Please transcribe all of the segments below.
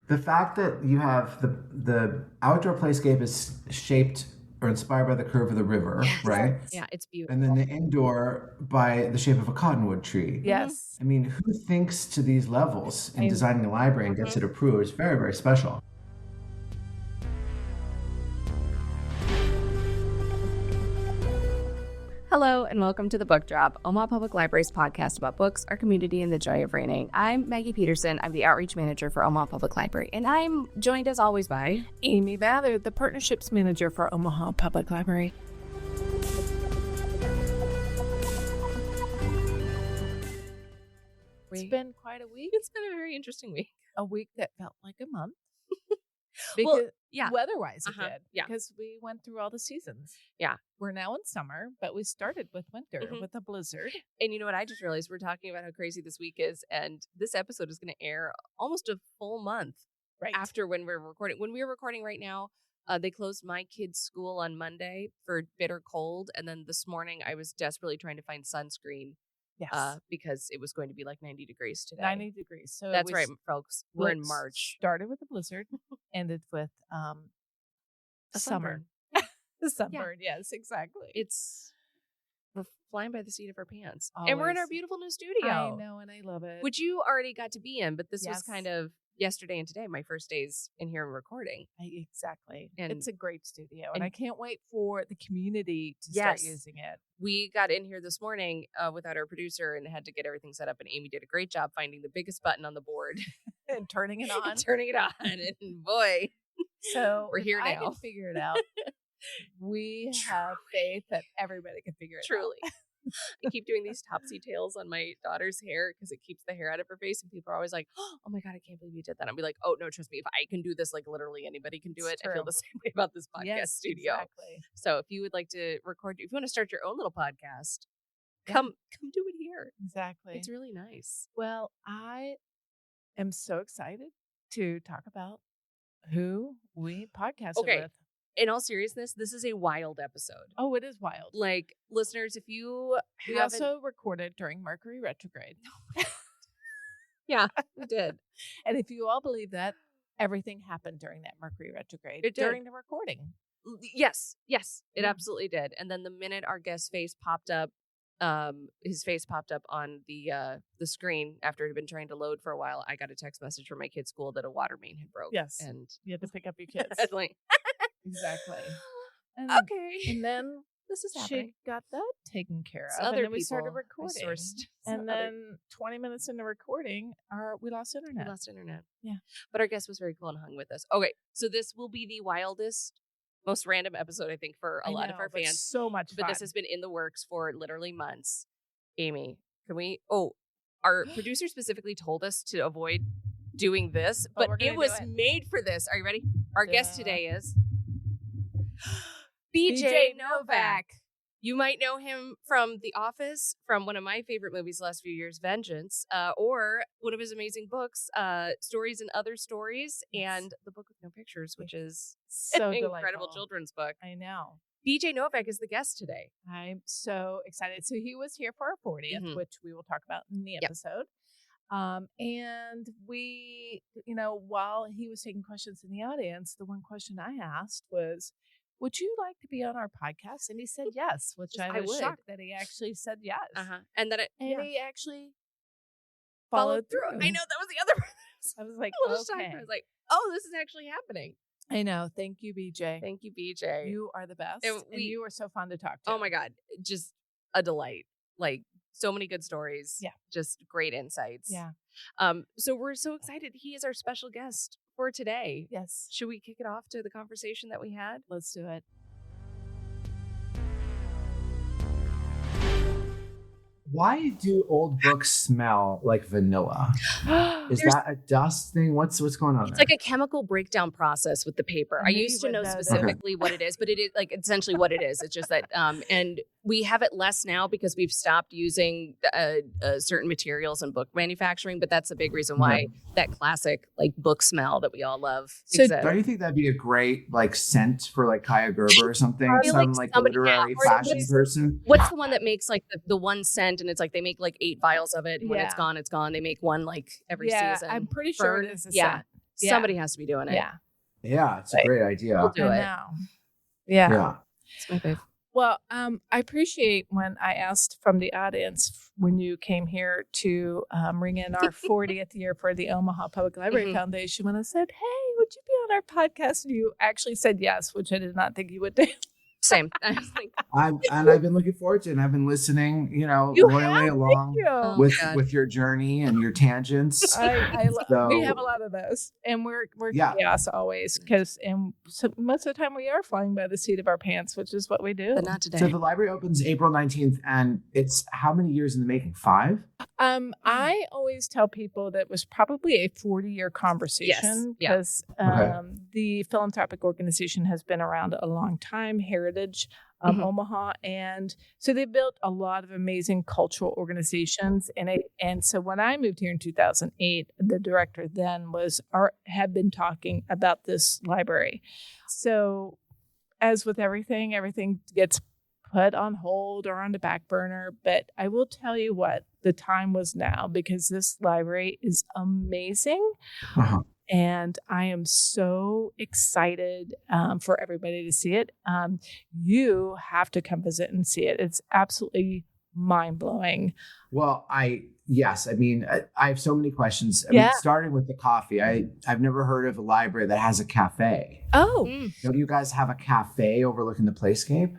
The fact that you have the outdoor playscape is shaped or inspired by the curve of the river, right? Yeah, it's beautiful. And then the indoor by the shape of a cottonwood tree. Yes. I mean, who thinks to these levels in designing a library and gets it approved? It's very, very special. Hello and welcome to The Book Drop, Omaha Public Library's podcast about books, our community, and the joy of reading. I'm Maggie Peterson. I'm the Outreach Manager for Omaha Public Library, and I'm joined as always by Amy Ballard, the Partnerships Manager for Omaha Public Library. It's been quite a week. It's been a very interesting week. A week that felt like a month. Well, Because weather-wise it did. Yeah. Because we went through all the seasons. Yeah. We're now in summer, but we started with winter with a blizzard. And you know what? I just realized we're talking about how crazy this week is, and this episode is going to air almost a full month after when we're recording. When we're recording right now, they closed my kids' school on Monday for bitter cold, and then this morning I was desperately trying to find sunscreen. Yes. Because it was going to be like 90 degrees today. 90 degrees. So that's right, folks. We're in March. Started with a blizzard, ended with a summer. The sunburn, yes, exactly. We're flying by the seat of our pants. Always. And we're in our beautiful new studio. I know, and I love it. Which you already got to be in, but this was kind of yesterday and today, my first days in here and recording. Exactly. And it's a great studio, and I can't wait for the community to start using it. We got in here this morning without our producer and had to get everything set up, and Amy did a great job finding the biggest button on the board. And turning it on. And boy, so we're here now. I can figure it out. We have faith that everybody can figure it out. Truly. I keep doing these topsy tails on my daughter's hair because it keeps the hair out of her face, and people are always like, "Oh my god, I can't believe you did that." I'll be like, "Oh no, trust me, if I can do this, like literally anybody can do it." I feel the same way about this podcast studio. Exactly. So if you would like to record, if you want to start your own little podcast, come do it here. Exactly. It's really nice. Well, I am so excited to talk about who we podcasted with. In all seriousness, this is a wild episode. Oh, it is wild. Like, listeners, if you We also recorded during Mercury retrograde. Yeah, we did. And if you all believe that, everything happened during that Mercury retrograde. It did. During the recording. Yes, it absolutely did. And then the minute our guest's face popped up, his face popped up on the screen after it had been trying to load for a while, I got a text message from my kid's school that a water main had broke. Yes. And you had to pick up your kids. Exactly. And, and then this is happening. She got that taken care of. And then we started recording. And then 20 minutes into recording, we lost internet. Yeah. But our guest was very cool and hung with us. Okay, so this will be the wildest, most random episode, I think, for a lot of our fans. So much fun. But this has been in the works for literally months. Amy, can we? Our producer specifically told us to avoid doing this, but it was made for this. Are you ready? Our guest today is BJ Novak. You might know him from The Office, from one of my favorite movies the last few years, Vengeance, or one of his amazing books, Stories and Other Stories, and The Book with No Pictures, which is so an incredible children's book. I know. BJ Novak is the guest today. I'm so excited. So he was here for our 40th, which we will talk about in the episode. And we, while he was taking questions in the audience, the one question I asked was, would you like to be on our podcast? And he said yes, which I was shocked that he actually said yes. And that he actually followed through. I know, that was the other part. I was like, okay. I was like, oh, this is actually happening. I know. Thank you, BJ. Thank you, BJ. You are the best. And you are so fun to talk to. Oh my God. Just a delight. Like, so many good stories. Yeah. Just great insights. Yeah. So we're so excited. He is our special guest for today. Yes. Should we kick it off to the conversation that we had? Let's do it. Why do old books smell like vanilla? Is that a dust thing? What's going on? It's like a chemical breakdown process with the paper. I used to know specifically what it is, but it is like essentially what it is. It's just that, and we have it less now because we've stopped using certain materials in book manufacturing. But that's a big reason why that classic like book smell that we all love. So don't you think that'd be a great like scent for like Kaya Gerber or something? Some like literary fashion person. What's the one that makes like the one scent, and it's like they make like 8 vials of it. And when it's gone, it's gone. They make one like every season. I'm pretty sure it is a scent. scent. Somebody has to be doing it. Yeah. Yeah, it's a great idea. We'll do it. Know. Yeah. Yeah. It's my fave. Well, I appreciate when I asked from the audience when you came here to ring in our 40th year for the Omaha Public Library Foundation, when I said, hey, would you be on our podcast? And you actually said yes, which I did not think you would do. Same. I was like, I've been looking forward to it, and I've been listening, loyally along with your journey and your tangents. We have a lot of those, and we're chaos always, so most of the time we are flying by the seat of our pants, which is what we do. But not today. So the library opens April 19th, and it's how many years in the making? 5? I always tell people that it was probably a 40-year conversation because the philanthropic organization has been around a long time, Heritage Omaha, and so they built a lot of amazing cultural organizations. And so when I moved here in 2008, the director then had been talking about this library. So as with everything gets put on hold or on the back burner. But I will tell you what, the time was now, because this library is amazing. And I am so excited for everybody to see it. You have to come visit and see it. It's absolutely mind-blowing. Well, I have so many questions. I mean, starting with the coffee, I've never heard of a library that has a cafe. Oh. Don't you guys have a cafe overlooking the playscape?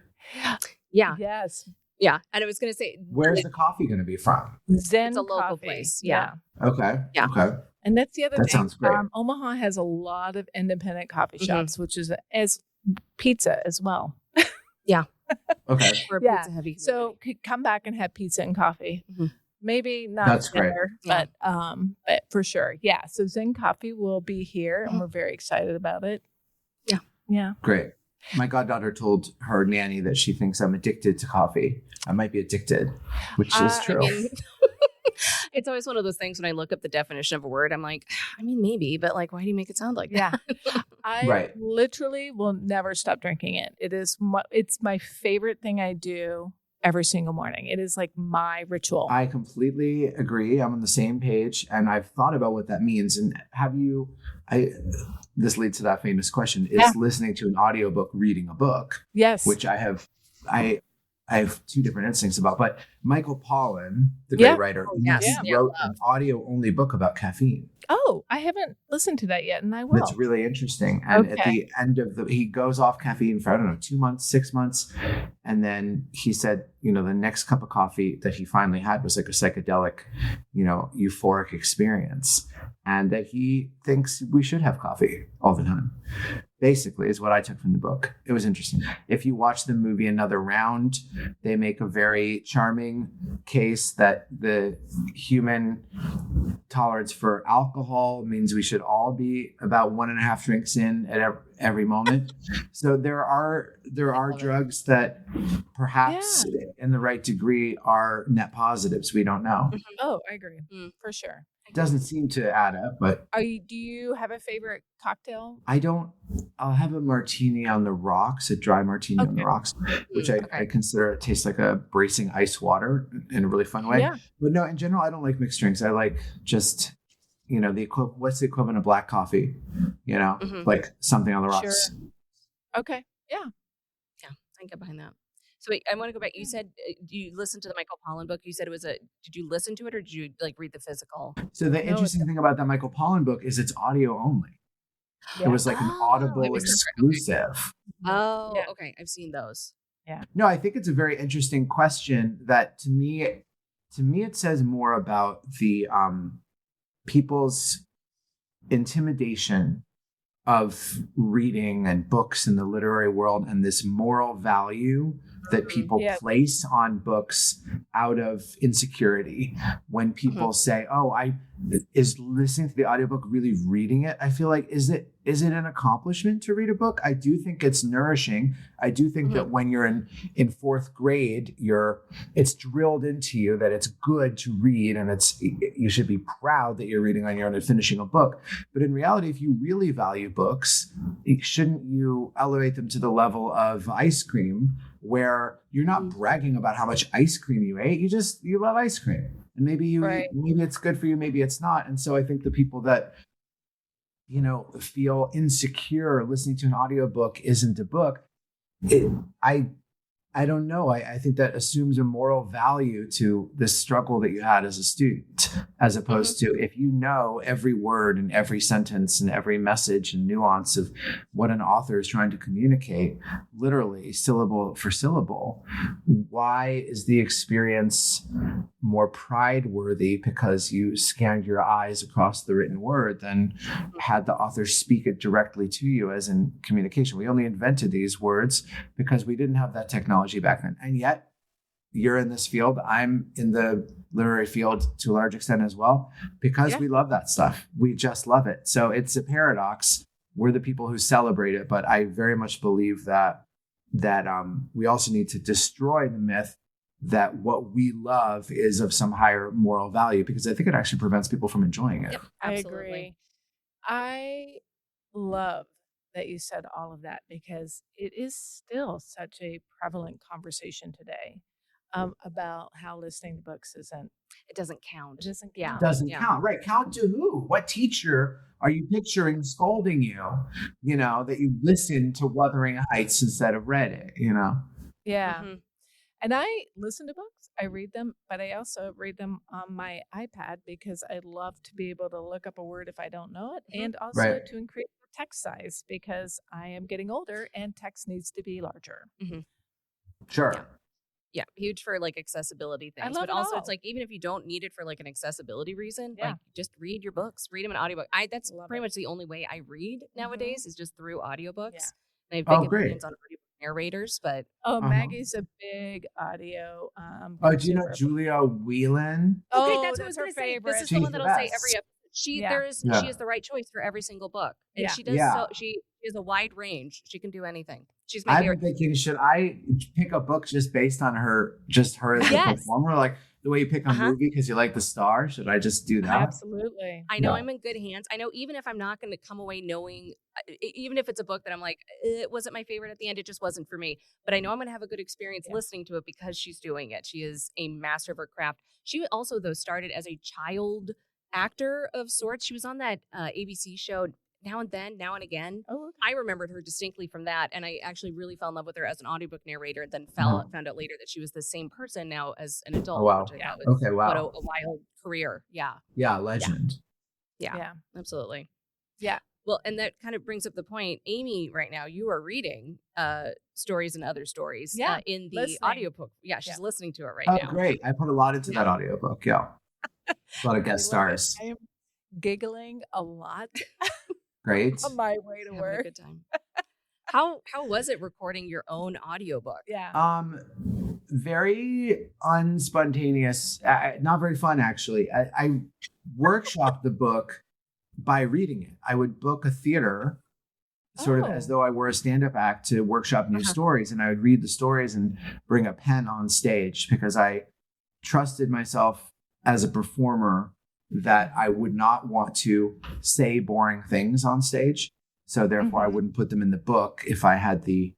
Yeah. Yes. Yeah. And I was going to say, where's the coffee going to be from? Zen It's a local Coffee. place. Yeah. Okay. Yeah. Okay. And that's the other thing. Sounds great. Omaha has a lot of independent coffee shops, which is as pizza as well. Yeah. Okay. We're a pizza heavy. So come back and have pizza and coffee. Maybe not That's dinner, but for sure. Yeah. So Zen Coffee will be here, and we're very excited about it. Yeah. Yeah. Great. My goddaughter told her nanny that she thinks I'm addicted to coffee. I might be addicted, which is true. It's always one of those things when I look up the definition of a word, I'm like, I mean, maybe, but like, why do you make it sound like that? I literally will never stop drinking it. It's my favorite thing I do every single morning. It is like my ritual. I completely agree. I'm on the same page, and I've thought about what that means. And this leads to that famous question, is listening to an audiobook reading a book? Yes. Which I have 2 different instincts about. But Michael Pollan, the great writer, wrote an audio-only book about caffeine. Oh, I haven't listened to that yet, and I will. That's really interesting. And at the end of he goes off caffeine for, 2 months, 6 months. And then he said, the next cup of coffee that he finally had was like a psychedelic, euphoric experience. And that he thinks we should have coffee all the time. Basically, is what I took from the book. It was interesting. If you watch the movie Another Round, they make a very charming case that the human tolerance for alcohol means we should all be about 1.5 drinks in at every moment. So there are drugs that perhaps in the right degree are net positives. We don't know. Oh, I agree. For sure. It doesn't seem to add up, but do you have a favorite cocktail? I don't. I'll have a martini on the rocks, a dry martini on the rocks, which I consider it tastes like a bracing ice water in a really fun way. Yeah. But no, in general, I don't like mixed drinks. I like just, what's the equivalent of black coffee? Like something on the rocks. Sure. Okay. Yeah. Yeah. I can get behind that. So wait, I want to go back. You said you listened to the Michael Pollan book. You said it was did you listen to it or did you read the physical? So the interesting thing about that Michael Pollan book is it's audio only. Yeah. It was like an Audible exclusive. Oh, okay. I've seen those. Yeah. No, I think it's a very interesting question that to me it says more about the people's intimidation of reading and books in the literary world and this moral value that people place on books out of insecurity. When people say, is listening to the audiobook really reading it? I feel like, is it an accomplishment to read a book? I do think it's nourishing. I do think that when you're in 4th grade, it's drilled into you that it's good to read and you should be proud that you're reading on your own and finishing a book. But in reality, if you really value books, shouldn't you elevate them to the level of ice cream, where you're not bragging about how much ice cream you ate. You love ice cream. And maybe maybe it's good for you, maybe it's not. And so I think the people that feel insecure listening to an audiobook isn't a book. I don't know. I think that assumes a moral value to the struggle that you had as a student, as opposed to if you know every word and every sentence and every message and nuance of what an author is trying to communicate, literally syllable for syllable. Why is the experience more pride worthy because you scanned your eyes across the written word than had the author speak it directly to you as in communication? We only invented these words because we didn't have that technology back then. And yet you're in this field. I'm in the literary field to a large extent as well, because we love that stuff. We just love it. So it's a paradox. We're the people who celebrate it, but I very much believe that we also need to destroy the myth that what we love is of some higher moral value, because I think it actually prevents people from enjoying it. Yep, I agree. I love that you said all of that, because it is still such a prevalent conversation today about how listening to books it doesn't count. It doesn't count. Yeah. Doesn't count. Right. Count to who? What teacher are you picturing scolding you, that you listened to Wuthering Heights instead of read it, Yeah. Mm-hmm. And I listen to books, I read them, but I also read them on my iPad because I love to be able to look up a word if I don't know it, and also to increase the text size because I am getting older and text needs to be larger. Mm-hmm. Sure. Yeah, huge for like accessibility things, but also it's like even if you don't need it for like an accessibility reason, like just read your books, read them in audiobook. That's pretty much the only way I read nowadays is just through audiobooks. Yeah. And I have big opinions on audiobook narrators, but Maggie's a big audio. Do you know Julia Whelan? Okay, that's what I was going to say. This is the one that I'll say every episode. She is the right choice for every single book, and she does so. She has a wide range. She can do anything. She's my favorite. I've been thinking, should I pick a book just based on her as a performer, like the way you pick a movie because you like the star? Should I just do that? Absolutely. I know I'm in good hands. I know even if I'm not going to come away knowing, even if it's a book that I'm like, it wasn't my favorite at the end, it just wasn't for me. But I know I'm going to have a good experience listening to it because she's doing it. She is a master of her craft. She also, though, started as a child actor of sorts. She was on that ABC show Now and Then, Now and Again. Oh, okay. I remembered her distinctly from that, and I actually really fell in love with her as an audiobook narrator, and then found out later that she was the same person now as an adult. Oh, wow. Okay, wow. What a wild career. Yeah. Yeah, legend. Yeah, absolutely. Yeah. Well, and that kind of brings up the point, Amy, right now, you are reading Stories and Other Stories in the audiobook. Yeah, she's listening to it right now. Oh, great. I put a lot into that audiobook, a lot of guest stars. I am giggling a lot. Great. On my way to work. A good time. How was it recording your own audiobook? Yeah. Very unspontaneous. Not very fun, actually. I workshopped the book by reading it. I would book a theater sort of as though I were a stand-up act to workshop new stories. And I would read the stories and bring a pen on stage because I trusted myself as a performer that I would not want to say boring things on stage. So therefore I wouldn't put them in the book if I had the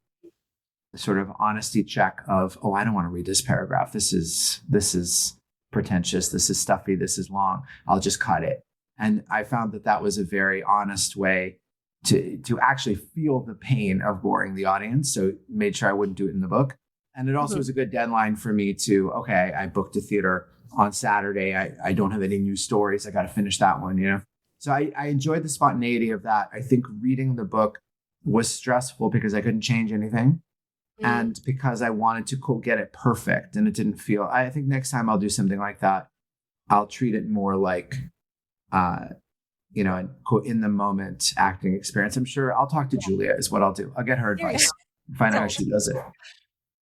sort of honesty check of, I don't want to read this paragraph. This is pretentious. This is stuffy. This is long. I'll just cut it. And I found that was a very honest way to actually feel the pain of boring the audience. So made sure I wouldn't do it in the book. And it also was a good deadline for me to, I booked a theater on Saturday. I don't have any new stories. I got to finish that one, So I enjoyed the spontaneity of that. I think reading the book was stressful because I couldn't change anything. And because I wanted to get it perfect and it didn't feel, I think next time I'll do something like that. I'll treat it more like, an quote, in the moment acting experience. I'm sure I'll talk to Julia is what I'll do. I'll get her advice, find out how she does it.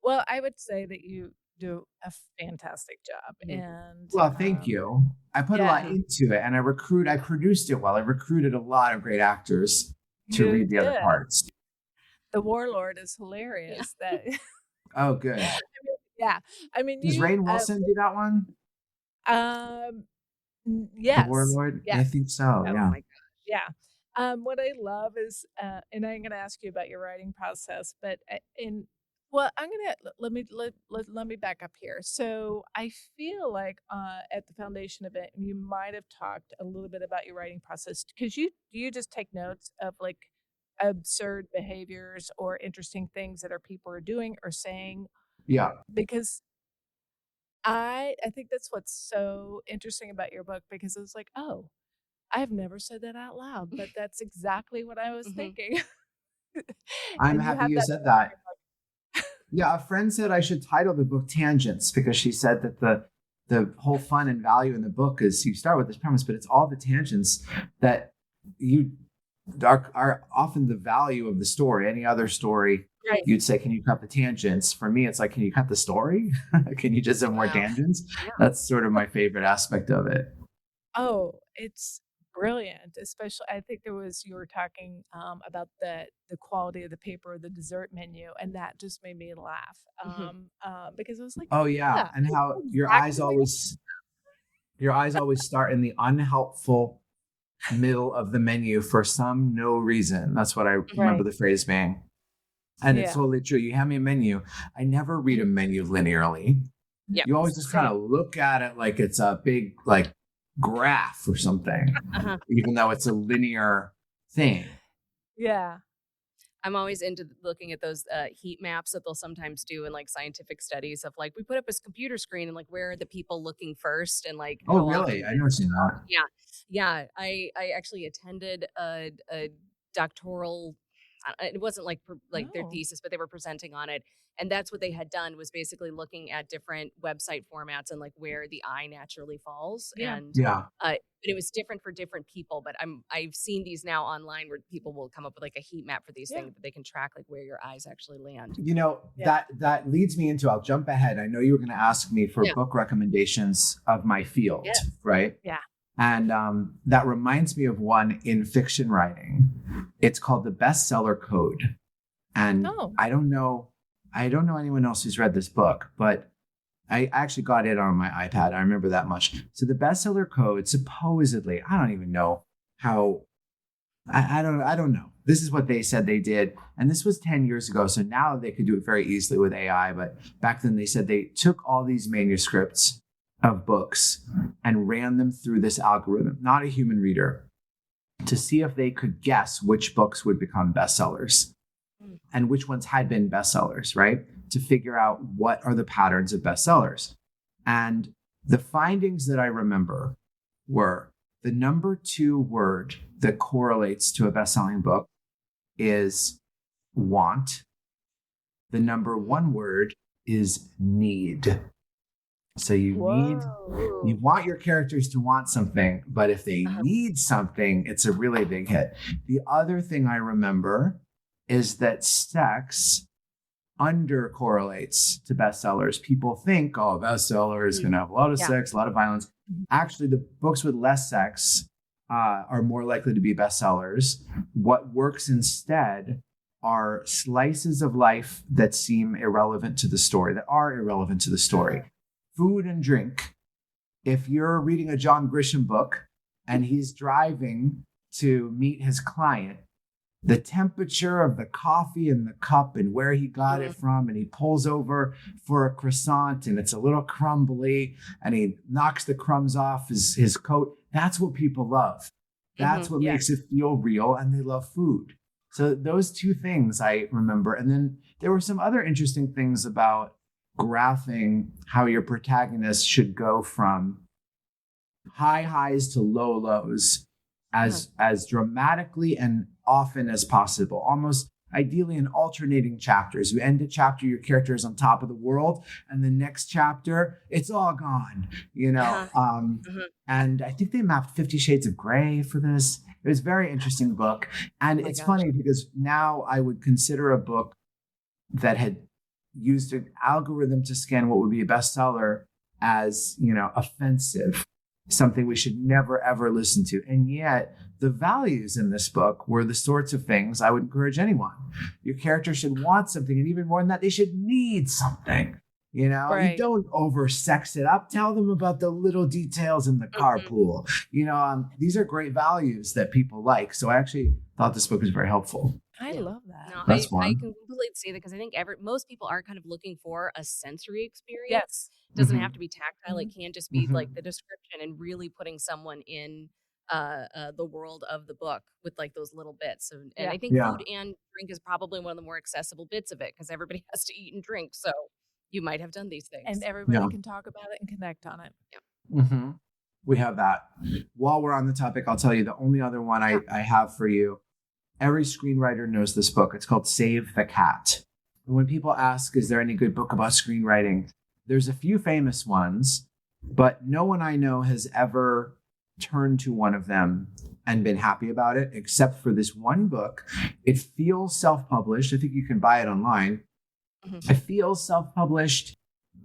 Well, I would say that you do a fantastic job. And thank you. I put a lot into it and I produced it well. I recruited a lot of great actors to read the other parts. The Warlord is hilarious. That Oh, good. I mean, does Rainn Wilson do that one? Yes. The Warlord? Yes. I think so. Oh my gosh. Yeah. What I love is, and I'm going to ask you about your writing process, but in Well, let me back up here. So I feel like at the foundation event, you might have talked a little bit about your writing process because you just take notes of like absurd behaviors or interesting things that people are doing or saying. Yeah. Because I think that's what's so interesting about your book because it was like, oh, I've never said that out loud, but that's exactly what I was thinking. I'm And you happy have you that. said that. Yeah, a friend said I should title the book Tangents because she said that the whole fun and value in the book is you start with this premise, but it's all the tangents that you are often the value of the story. Any other story, Right. you'd say, can you cut the tangents? For me, it's like, can you cut the story? Can you just have more tangents? Yeah. That's sort of my favorite aspect of it. Oh, it's brilliant. Especially, I think you were talking about the quality of the paper, the dessert menu, and that just made me laugh because it was like, Oh yeah, and how your eyes always start in the unhelpful middle of the menu for no reason. That's what I remember the phrase being. And it's totally true. You hand me a menu. I never read a menu linearly. Yeah. You always just kind of look at it like it's a big like graph or something, even though it's a linear thing. Yeah. I'm always into looking at those heat maps that they'll sometimes do in like scientific studies of like, we put up this computer screen and like, where are the people looking first? And like, oh, really? I never seen that. Yeah. Yeah. I actually attended a doctoral, it wasn't like their thesis, but they were presenting on it. And that's what they had done was basically looking at different website formats and like where the eye naturally falls. Yeah. And Yeah. but it was different for different people. But I've seen these now online where people will come up with like a heat map for these things that they can track like where your eyes actually land. You know, that leads me into, I'll jump ahead. I know you were going to ask me for book recommendations of my field, right? Yeah. And that reminds me of one in fiction writing. It's called The Bestseller Code. And I don't know anyone else who's read this book, but I actually got it on my iPad. I remember that much. So the Bestseller Code, supposedly, I don't even know how, I don't know. This is what they said they did. And this was 10 years ago. So now they could do it very easily with AI. But back then they said they took all these manuscripts of books and ran them through this algorithm, not a human reader, to see if they could guess which books would become bestsellers and which ones had been bestsellers, right? To figure out what are the patterns of bestsellers. And the findings that I remember were the number 2 word that correlates to a best-selling book is want. The number 1 word is need. So you want your characters to want something, but if they need something, it's a really big hit. The other thing I remember is that sex under correlates to bestsellers. People think, oh, bestseller is going to have a lot of sex, a lot of violence. Actually, the books with less sex are more likely to be bestsellers. What works instead are slices of life that seem irrelevant to the story, that are irrelevant to the story. Food and drink. If you're reading a John Grisham book and he's driving to meet his client, the temperature of the coffee in the cup and where he got it from, and he pulls over for a croissant and it's a little crumbly and he knocks the crumbs off his coat. That's what people love. That's what makes it feel real, and they love food. So those 2 things I remember. And then there were some other interesting things about graphing how your protagonist should go from high highs to low lows as dramatically and often as possible, almost ideally in alternating chapters. You end a chapter, your character is on top of the world, and the next chapter, it's all gone, you know? And I think they mapped 50 Shades of Grey for this. It was a very interesting book. And it's funny because now I would consider a book that had used an algorithm to scan what would be a bestseller as, offensive, something we should never, ever listen to. And yet the values in this book were the sorts of things I would encourage anyone. Your character should want something, and even more than that, they should need something. You don't over-sex it up. Tell them about the little details in the carpool. These are great values that people like. So I actually thought this book was very helpful. I love that. No, That's one. I can like to say that because I think most people are kind of looking for a sensory experience. Yes. It doesn't have to be tactile. It can just be Mm-hmm. like the description and really putting someone in the world of the book with like those little bits. And I think food and drink is probably one of the more accessible bits of it because everybody has to eat and drink. So you might have done these things. And everybody can talk about it and connect on it. Yeah. Mm-hmm. We have that. While we're on the topic, I'll tell you the only other one I have for you. Every screenwriter knows this book. It's called Save the Cat. When people ask, is there any good book about screenwriting? There's a few famous ones, but no one I know has ever turned to one of them and been happy about it, except for this one book. It feels self-published. I think you can buy it online. It feels self-published.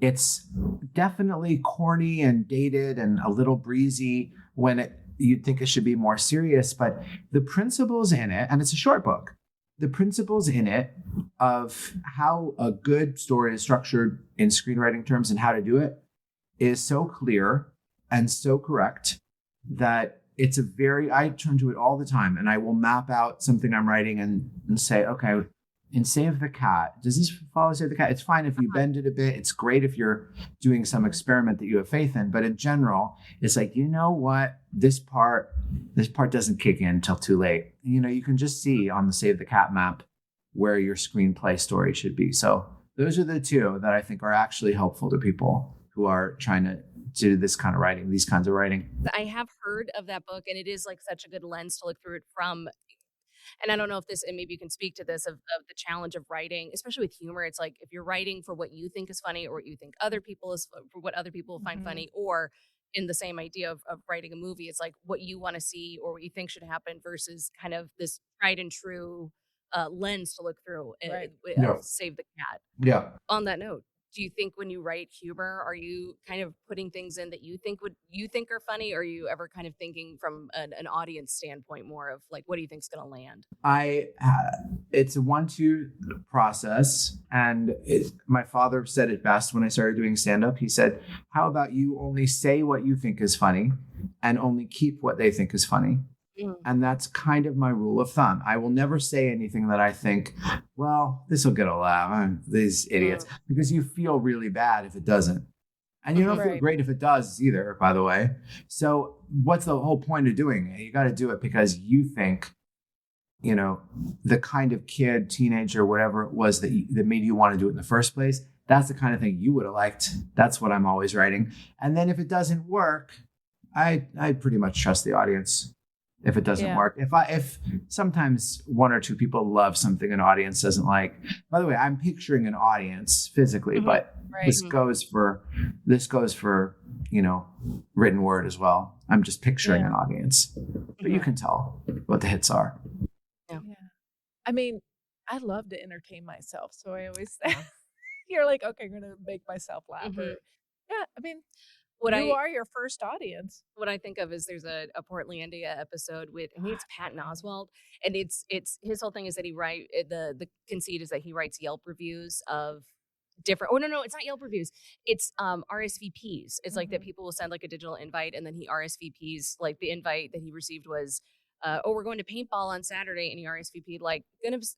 It's definitely corny and dated and a little breezy when you'd think it should be more serious, but the principles in it, and it's a short book, the principles in it of how a good story is structured in screenwriting terms and how to do it is so clear and so correct that I turn to it all the time, and I will map out something I'm writing and say, okay, in Save the Cat, does this follow Save the Cat? It's fine if you bend it a bit. It's great if you're doing some experiment that you have faith in. But in general, it's like, you know what? This part doesn't kick in until too late. You can just see on the Save the Cat map where your screenplay story should be. So those are the two that I think are actually helpful to people who are trying to do this kind of writing, these kinds of writing. I have heard of that book, and it is like such a good lens to look through it from. And I don't know if and maybe you can speak to this of the challenge of writing, especially with humor. It's like if you're writing for what you think is funny or what you think for what other people find funny, or in the same idea of writing a movie, it's like what you want to see or what you think should happen versus kind of this tried and true lens to look through. Save the Cat. Yeah. On that note, do you think when you write humor, are you kind of putting things in that you think are funny? Or are you ever kind of thinking from an audience standpoint more of like, what do you think is going to land? It's a 1-2 process. And my father said it best when I started doing stand-up. He said, how about you only say what you think is funny and only keep what they think is funny? And that's kind of my rule of thumb. I will never say anything that I think, well, this will get a laugh. These idiots. Because you feel really bad if it doesn't. And you don't feel great if it does either, by the way. So what's the whole point of doing it? You got to do it because you think, the kind of kid, teenager, whatever it was that made you want to do it in the first place. That's the kind of thing you would have liked. That's what I'm always writing. And then if it doesn't work, I pretty much trust the audience. If it doesn't work, if sometimes one or two people love something an audience doesn't like. By the way, I'm picturing an audience physically, but this goes for written word as well. I'm just picturing an audience, but you can tell what the hits are. Yeah. I mean, I love to entertain myself, so I always say, you're like, okay, I'm gonna make myself laugh. Or, I mean. You are your first audience. What I think of is there's a Portlandia episode with, I think it's Patton Oswalt, and it's his whole thing is that the conceit is that he writes Yelp reviews of different. Oh no, it's not Yelp reviews. It's RSVPs. It's like that people will send like a digital invite, and then he RSVPs. Like the invite that he received was, we're going to paintball on Saturday, and he RSVP'd like,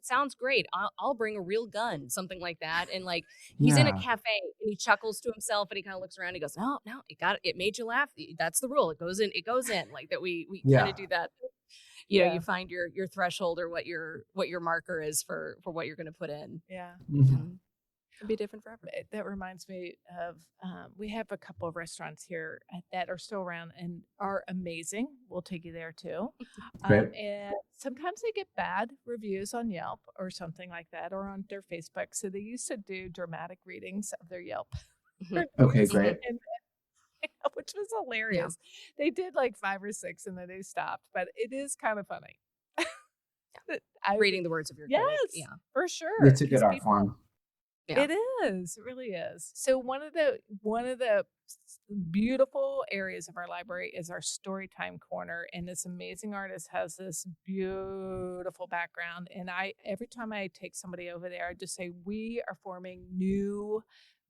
sounds great. I'll bring a real gun, something like that. And like he's in a cafe and he chuckles to himself and he kind of looks around and he goes, no, it made you laugh. That's the rule. It goes in like that. We kind of do that. You find your threshold or what your marker is for what you're going to put in. Yeah. It'd be different for everyone. That reminds me of, we have a couple of restaurants here that are still around and are amazing. We'll take you there too. And sometimes they get bad reviews on Yelp or something like that, or on their Facebook. So they used to do dramatic readings of their Yelp. Okay, great. Which was hilarious. Yeah. They did like 5 or 6 and then they stopped, but it is kind of funny. Reading the words of your critic. Yeah, for sure. It's a good art form. Yeah. It is. It really is. So one of the beautiful areas of our library is our Storytime Corner, and this amazing artist has this beautiful background. And every time I take somebody over there, I just say we are forming new,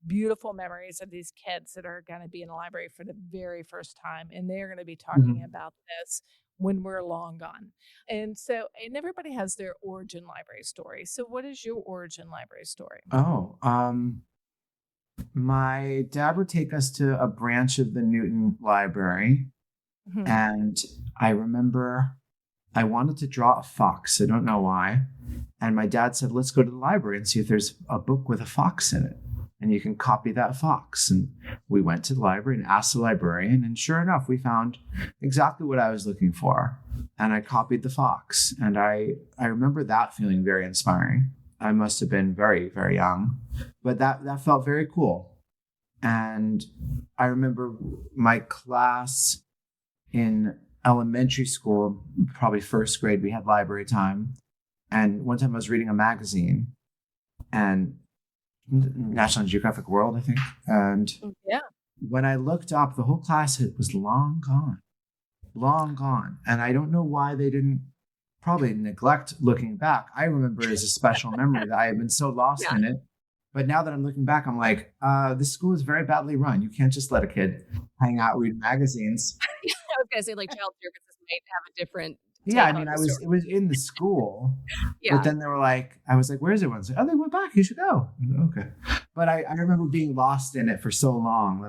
beautiful memories of these kids that are going to be in the library for the very first time, and they're going to be talking about this when we're long gone. And everybody has their origin library story. So what is your origin library story? My dad would take us to a branch of the Newton Library. Mm-hmm. And I remember I wanted to draw a fox. I don't know why. And my dad said, let's go to the library and see if there's a book with a fox in it. And you can copy that fox. And we went to the library and asked the librarian. And sure enough, we found exactly what I was looking for. And I copied the fox. And I remember that feeling very inspiring. I must have been very, very young. But that felt very cool. And I remember my class in elementary school, probably first grade, we had library time. And one time I was reading a magazine, and National Geographic World, I think. And when I looked up, the whole class, it was long gone. And I don't know why they didn't probably neglect looking back. I remember it as a special memory that I had been so lost in it. But now that I'm looking back, I'm like, this school is very badly run. You can't just let a kid hang out, read magazines. I was going to say, like, child services might have a different. Yeah, I mean, it was in the school. But then they were like, I was like, where's everyone? Like, oh, they went back. You should go. Okay. But I remember being lost in it for so long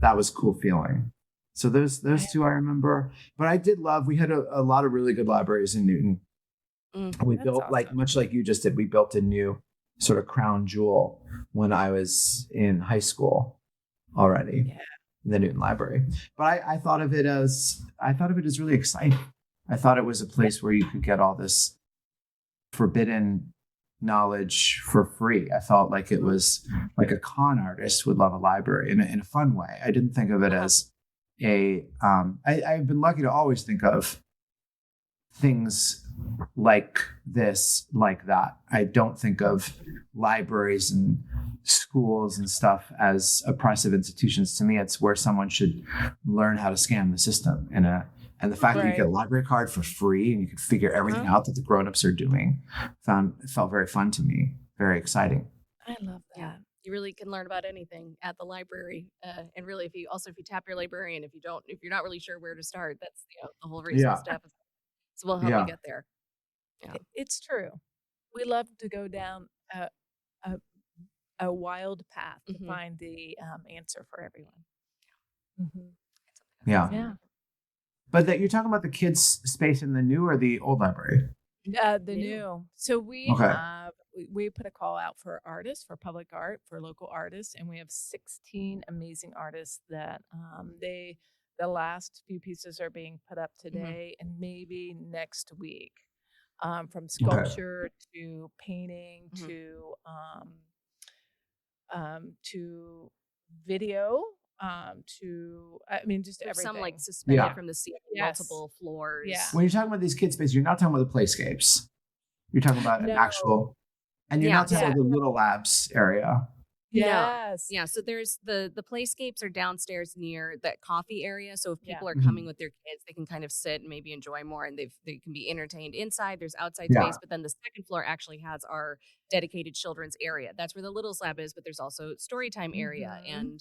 that was a cool feeling. So those two I remember. But I did love, we had a lot of really good libraries in Newton. We built, awesome. Much like you just did, we built a new sort of crown jewel when I was in high school already, the Newton Library. But I thought of it as really exciting. I thought it was a place where you could get all this forbidden knowledge for free. I felt like it was like a con artist would love a library in a fun way. I didn't think of it as I've been lucky to always think of things like this, like that. I don't think of libraries and schools and stuff as oppressive institutions. To me, it's where someone should learn how to scam the system and the fact that you get a library card for free and you can figure everything out that the grownups are doing, it felt very fun to me, very exciting. I love that. Yeah. You really can learn about anything at the library, and really, if you tap your librarian, if you're not really sure where to start, that's the whole resource stuff. So we'll help you get there. Yeah, it's true. We love to go down a wild path to find the answer for everyone. Mm-hmm. Yeah. But that you're talking about the kids' space in the new or the old library? The new. So we put a call out for artists, for public art, for local artists, and we have 16 amazing artists that the last few pieces are being put up today and maybe next week. From sculpture to painting to video, just everything. Some like suspended from the ceiling, multiple floors. Yeah. When you're talking about these kids' space, you're not talking about the playscapes. You're talking about an actual, and you're not talking about the little labs area. Yes. Yeah. So there's the playscapes are downstairs near that coffee area. So if people are coming with their kids, they can kind of sit and maybe enjoy more, and they can be entertained inside. There's outside space, but then the second floor actually has our dedicated children's area. That's where the Little Lab is, but there's also story time area and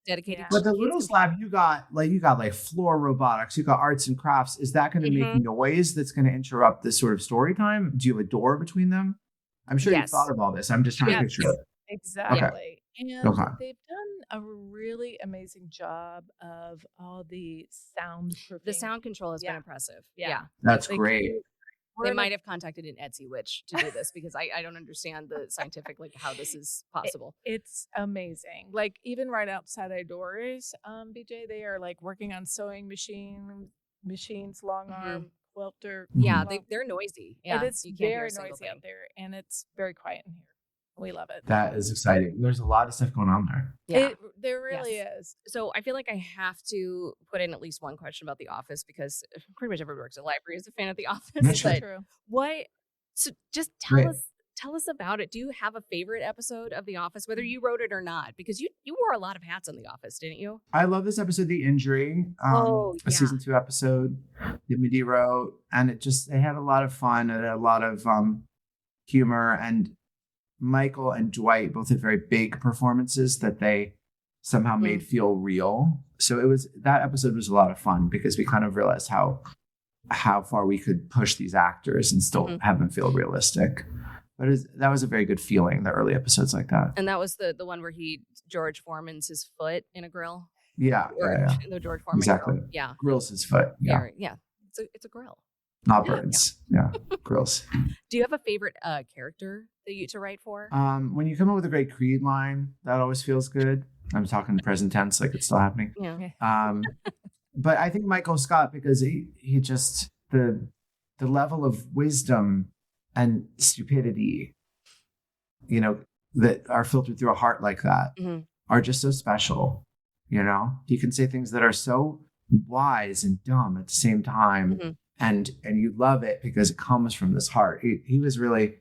dedicated. But the Little Lab, you got like floor robotics, you got arts and crafts. Is that going to make noise that's going to interrupt this sort of story time? Do you have a door between them? I'm sure you've thought of all this. I'm just trying to picture it. Exactly. Okay. And they've done a really amazing job of all the soundproofing. The sound control has been impressive. Yeah. That's great. They might have contacted an Etsy witch to do this because I don't understand the scientific, how this is possible. It's amazing. Like even right outside our doors, BJ, they are like working on sewing machines, long arm, quilter. Yeah, they're noisy. Yeah, it is very noisy out there, and it's very quiet in here. We love it. That is exciting. There's a lot of stuff going on there. Yeah. There really is. So I feel like I have to put in at least one question about The Office because pretty much everyone who works at a library is a fan of The Office. That's true. So just tell us about it. Do you have a favorite episode of The Office, whether you wrote it or not? Because you wore a lot of hats on The Office, didn't you? I love this episode, The Injury, a season 2 episode that Maggie wrote. And it had a lot of fun and a lot of humor, and Michael and Dwight both had very big performances that they somehow made feel real. So that episode was a lot of fun because we kind of realized how how far we could push these actors and still have them feel realistic. But that was a very good feeling, the early episodes like that. And that was the one where George Foreman's his foot in a grill. Yeah. The George Foreman. Exactly. Grill. Yeah. Grills his foot. Yeah. Yeah. It's a grill. Not birds. Yeah. Grills. Do you have a favorite character that you to write for? When you come up with a great Creed line, that always feels good. I'm talking present tense, like it's still happening. Yeah. But I think Michael Scott, because he just the level of wisdom and stupidity, that are filtered through a heart like that are just so special. He can say things that are so wise and dumb at the same time. And you love it because it comes from this heart. He was really,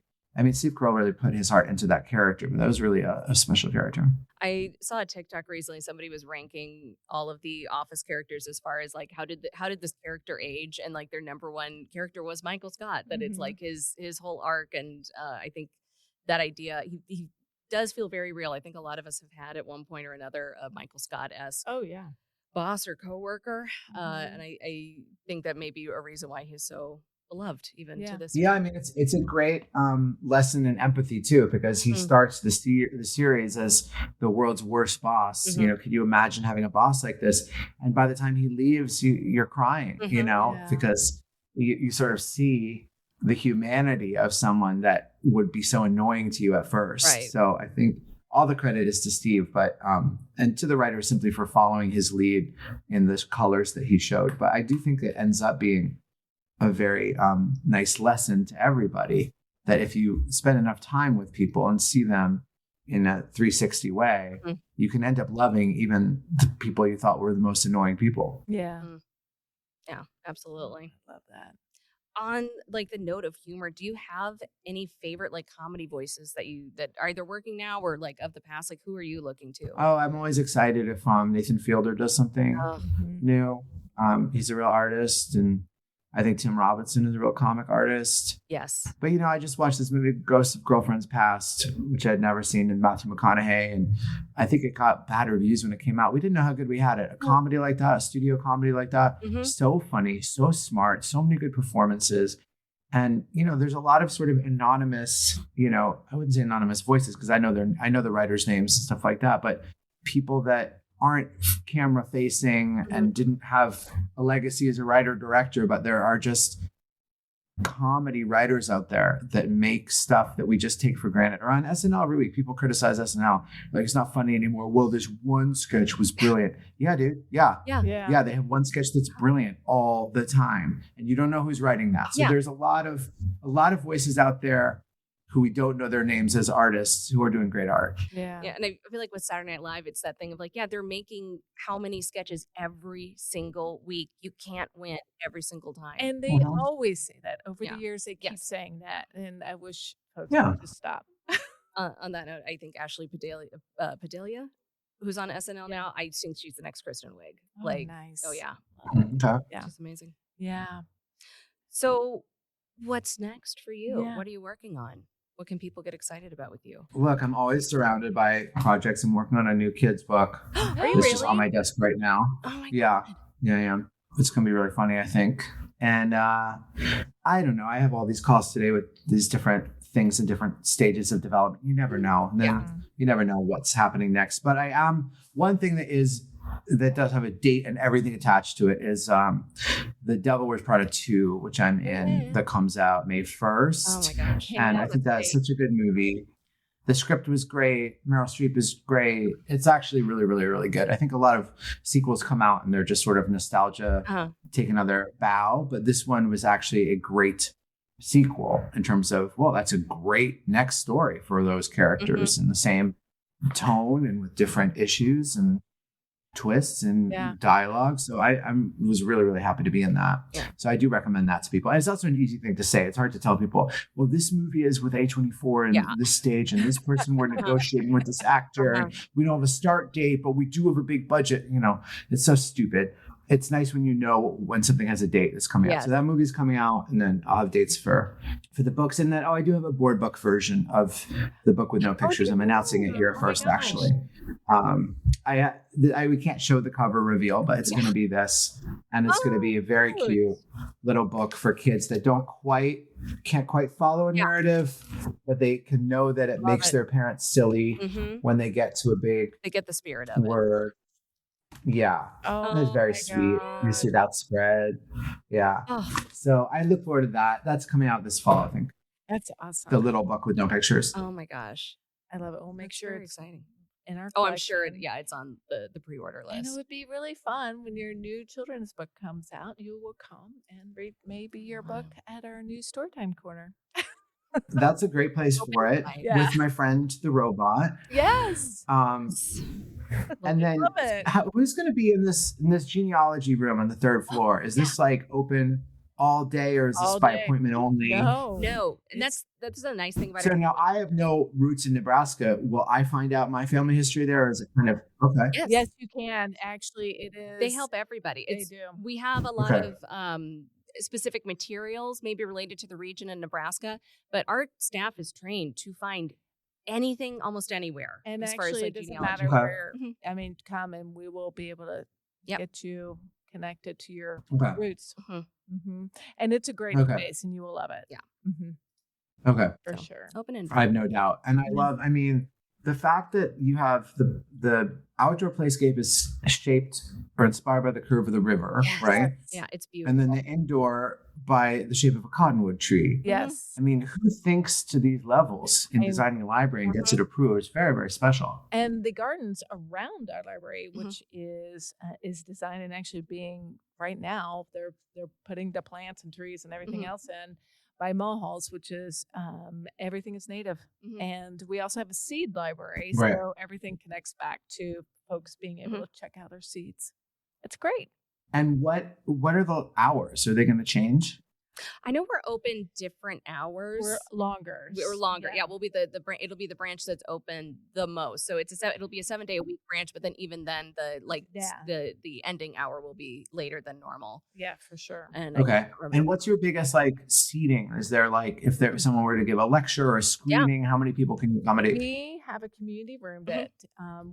Steve Carell really put his heart into that character, but that was really a special character. I saw a TikTok recently. Somebody was ranking all of the Office characters as far as like how did this character age, and like their number one character was Michael Scott. That it's like his whole arc, and I think that idea he does feel very real. I think a lot of us have had at one point or another a Michael Scott-esque boss or coworker, and I think that may be a reason why he's so beloved even to this. Yeah, it's a great lesson in empathy too, because he starts the series as the world's worst boss. Could you imagine having a boss like this? And by the time he leaves, you're crying, because you sort of see the humanity of someone that would be so annoying to you at first. Right. So I think all the credit is to Steve, but and to the writer simply for following his lead in the colors that he showed. But I do think it ends up being a very nice lesson to everybody, that if you spend enough time with people and see them in a 360 way, you can end up loving even the people you thought were the most annoying people. Yeah. Yeah, absolutely. I love that. On like the note of humor, do you have any favorite like comedy voices that are either working now or like of the past? Like who are you looking to? Oh, I'm always excited if Nathan Fielder does something new. He's a real artist, and I think Tim Robinson is a real comic artist. Yes. But, I just watched this movie, Ghosts of Girlfriends Past, which I'd never seen, in Matthew McConaughey. And I think it got bad reviews when it came out. We didn't know how good we had it. A comedy like that, a studio comedy like that. So funny, so smart, so many good performances. And, there's a lot of sort of anonymous, I wouldn't say anonymous voices, because I know the writers' names and stuff like that. But people that aren't camera facing and didn't have a legacy as a writer director, but there are just comedy writers out there that make stuff that we just take for granted. Or on SNL every week, people criticize SNL like it's not funny anymore. Well, this one sketch was brilliant. Yeah, dude. Yeah. They have one sketch that's brilliant all the time, and you don't know who's writing that. So there's a lot of voices out there who we don't know their names as artists who are doing great art. Yeah. And I feel like with Saturday Night Live, it's that thing of like, they're making how many sketches every single week. You can't win every single time. And they always say that. Over the years, they keep saying that. And I wish folks would just stop. On that note, I think Ashley Padilla, who's on SNL now, I think she's the next Kristen Wiig. Oh, nice. Oh, yeah. Okay. Yeah. She's amazing. Yeah. So what's next for you? Yeah. What are you working on? What can people get excited about with you? Look, I'm always surrounded by projects. I'm working on a new kids book. Are you It's really? just on my desk right now. Oh my God. Yeah. It's going to be really funny, I think. And I don't know. I have all these calls today with these different things in different stages of development. You never know. And then you never know what's happening next. But I am one thing that does have a date and everything attached to it is The Devil Wears Prada 2, which I'm in, that comes out May 1st. Oh my gosh. And I think that's such a good movie. The script was great. Meryl Streep is great. It's actually really, really, really good. I think a lot of sequels come out and they're just sort of nostalgia, take another bow. But this one was actually a great sequel in terms of, that's a great next story for those characters in the same tone and with different issues and twists and dialogue. So I was really, really happy to be in that. Yeah. So I do recommend that to people. And it's also an easy thing to say. It's hard to tell people, well, this movie is with A24 and this stage and this person we're negotiating with this actor. And we don't have a start date, but we do have a big budget. It's so stupid. It's nice when you know when something has a date that's coming out. So that movie's coming out, and then I'll have dates for the books. And then, I do have a board book version of the book with no pictures. I'm announcing it here first, actually. we can't show the cover reveal, but it's going to be this, and it's going to be a very cute little book for kids that can't quite follow a narrative, but they can know that it makes their parents silly when they get to they get the spirit of word. Yeah. It's very sweet. You see that spread. Yeah. So I look forward to that. That's coming out this fall, I think. That's awesome. The little book with no pictures. Oh my gosh. I love it. We'll make sure it's exciting. In our I'm sure it's on the pre-order list. And it would be really fun when your new children's book comes out. You will come and read maybe your book at our new Storytime Corner. That's a great place for it. With my friend the robot. Yes. And then who's going to be in this genealogy room on the third floor? Is this like open all day, or is this by appointment only? No. And that's the nice thing about it. So now I have no roots in Nebraska. Will I find out my family history there, or is it kind of okay? Yes, you can. Actually, it is. They help everybody. They do. We have a lot of specific materials, maybe related to the region in Nebraska, but our staff is trained to find anything almost anywhere. And as actually, far as like it doesn't genealogy. matter where. I mean, come and we will be able to get you connected to your roots. And it's a great place, and you will love it. Yeah. Okay. For sure. Open and I have no doubt. And I mean, the fact that you have the outdoor playscape is shaped or inspired by the curve of the river, right? Yeah, it's beautiful. And then the indoor by the shape of a cottonwood tree. Yes. I mean, who thinks to these levels in designing a library and gets it approved? It's very, very special. And the gardens around our library, which is designed and actually being right now, they're putting the plants and trees and everything else in by Mohawks, which is everything is native. And we also have a seed library, so everything connects back to folks being able to check out our seeds. It's great. And what are the hours? Are they going to change? I know we're open different hours. We're longer. Yeah, we'll be it'll be the branch that's open the most. So it'll be a 7-day-a-week branch, but then even then the ending hour will be later than normal. Yeah, for sure. And And what's your biggest seating? Is there if someone were to give a lecture or a screening, how many people can you accommodate? We have a community room that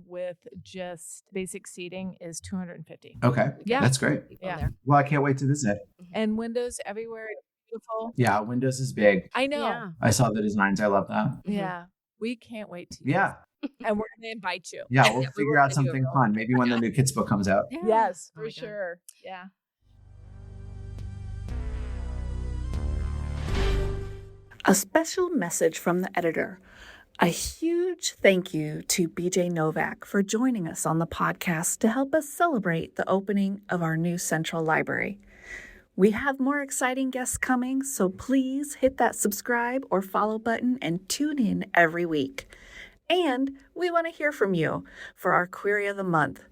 with just basic seating is 250. Okay. Yeah. That's great. Yeah. Well, I can't wait to visit. And windows everywhere. Beautiful. Yeah, Windows is big. I know. Yeah. I saw the designs. I love that. Yeah. We can't wait to. Yeah. And we're going to invite you. Yeah, we'll figure out something fun. Maybe when the new kids book comes out. Yeah. Yes, for sure. Yeah. A special message from the editor. A huge thank you to BJ Novak for joining us on the podcast to help us celebrate the opening of our new Central Library. We have more exciting guests coming, so please hit that subscribe or follow button and tune in every week. And we want to hear from you for our Query of the Month.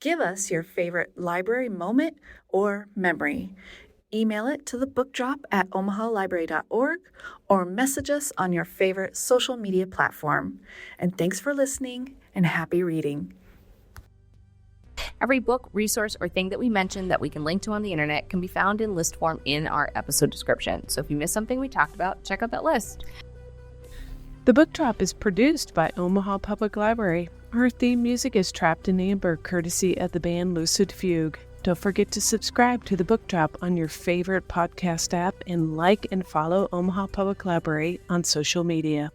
Give us your favorite library moment or memory. Email it to thebookdrop@omahalibrary.org or message us on your favorite social media platform. And thanks for listening and happy reading. Every book, resource, or thing that we mentioned that we can link to on the internet can be found in list form in our episode description. So if you missed something we talked about, check out that list. The Book Drop is produced by Omaha Public Library. Our theme music is Trapped in Amber, courtesy of the band Lucid Fugue. Don't forget to subscribe to The Book Drop on your favorite podcast app and like and follow Omaha Public Library on social media.